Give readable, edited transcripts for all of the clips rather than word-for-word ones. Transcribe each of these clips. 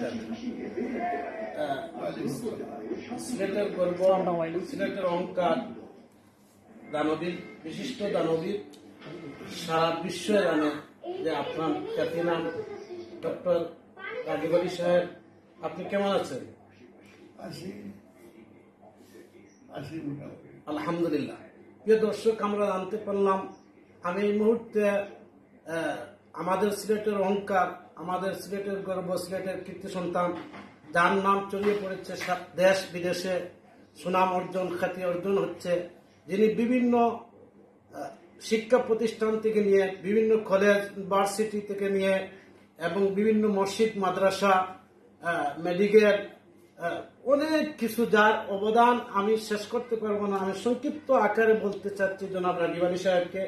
সিলেটের সিলেটের গর্ব, সিলেটের অহংকার, দানবীর, বিশিষ্ট দানবীর, সারা বিশ্ব জানে যে আপনার খ্যাতি নাম ডক্টর রাগিব আলী সাহেব। আপনি কেমন আছেন? আলহামদুলিল্লাহ। প্রিয় দর্শক, আমরা জানতে পারলাম আমি এই মুহূর্তে আমাদের সিলেটের অহংকার, আমাদের সিলেটের গর্ব, সিলেটের কীর্তি সন্তান, যার নাম ছড়িয়ে পড়েছে দেশ বিদেশে, সুনাম অর্জন, খ্যাতি অর্জন হচ্ছে, যিনি বিভিন্ন শিক্ষা প্রতিষ্ঠান থেকে নিয়ে, বিভিন্ন কলেজ ইউনিভার্সিটি থেকে নিয়ে এবং বিভিন্ন মসজিদ মাদ্রাসা, মেডিকেল, অনেক কিছু, যার অবদান আমি শেষ করতে পারবো না। আমি সংক্ষিপ্ত আকারে বলতে চাচ্ছি জনাব রাগিব আলী সাহেবকে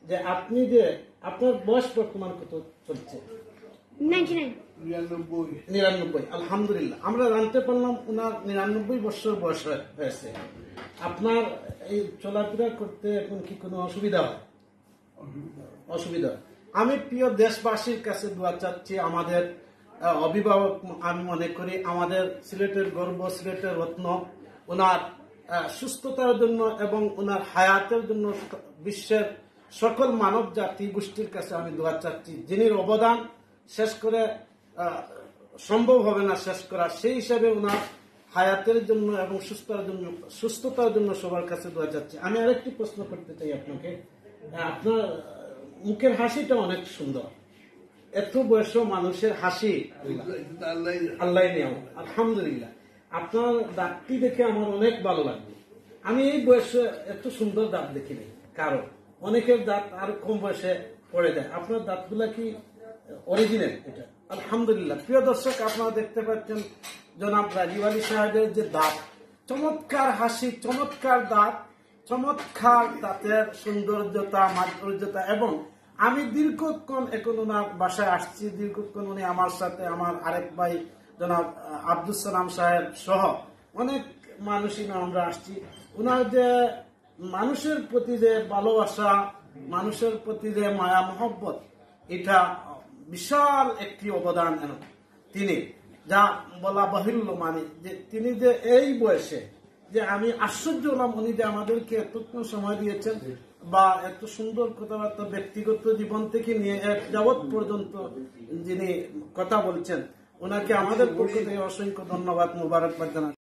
যে আপনি যে আপনার বয়স বর্তমান কত চলছে? 99। আলহামদুলিল্লাহ। আমরা জানতে পারলাম ওনার 99 বছর বয়স হয়েছে। আপনার এই চলাফেরা করতে এখন কি কোনো অসুবিধা হয়? অসুবিধা। আমি প্রিয় দেশবাসীর কাছে দোয়া চাচ্ছি, আমাদের অভিভাবক আমি মনে করি, আমাদের সিলেটের গর্ব, সিলেটের রত্ন, ওনার সুস্থতার জন্য এবং ওনার হায়াতের জন্য বিশ্বের সকল মানব জাতি গোষ্ঠীর কাছে আমি দোয়া চাচ্ছি, যিনি অবদান শেষ করে সম্ভব হবে না শেষ করা, সেই হিসাবে ওনার হায়াতের জন্য এবং সুস্থতার জন্য সবার কাছে দোয়া চাচ্ছি। আমি আরেকটি প্রশ্ন করতে চাই আপনাকে। আপনার মুখের হাসিটা অনেক সুন্দর, এত বয়স মানুষের হাসি আল্লাহ নিয়াম, আলহামদুলিল্লাহ। আপনার দাঁতটি দেখে আমার অনেক ভালো লাগবে। আমি এই বয়সে এত সুন্দর দাঁত দেখিনি কারো, অনেকের দাঁত আর কম বয়সে পড়ে যায়। আপনার দাঁতগুলা কি অরিজিনাল? এটা আলহামদুলিল্লাহ। প্রিয় দর্শক, আপনারা দেখতে পাচ্ছেন জনাব রাগিব আলী সাহেবের যে দাঁত, চমৎকার হাসি, চমৎকার দাঁত, চমৎকার দাঁতের সৌন্দর্যতা, মাধুর্যতা। এবং আমি দীর্ঘক্ষণ এখন ওনার বাসায় আসছি, দীর্ঘক্ষণ উনি আমার সাথে, আমার আরেক ভাই জনাব আব্দুল সালাম সাহেব সহ অনেক মানুষই আমরা আসছি। ওনার যে মানুষের প্রতি যে ভালোবাসা, মানুষের প্রতি যে মায়া মহব্বত, এটা বিশাল একটি অবদান তিনি, যা বলা বাহুল্য। মানে যে তিনি যে এই বয়সে, যে আমি আশ্চর্য হলাম, উনি যে আমাদেরকে এতক্ষণ সময় দিয়েছেন বা এত সুন্দর কথাবার্তা, ব্যক্তিগত জীবন থেকে নিয়ে এক যাবৎ পর্যন্ত যিনি কথা বলছেন, ওনাকে আমাদের পক্ষ থেকে অসংখ্য ধন্যবাদ, মোবারকবাদ জানাচ্ছি।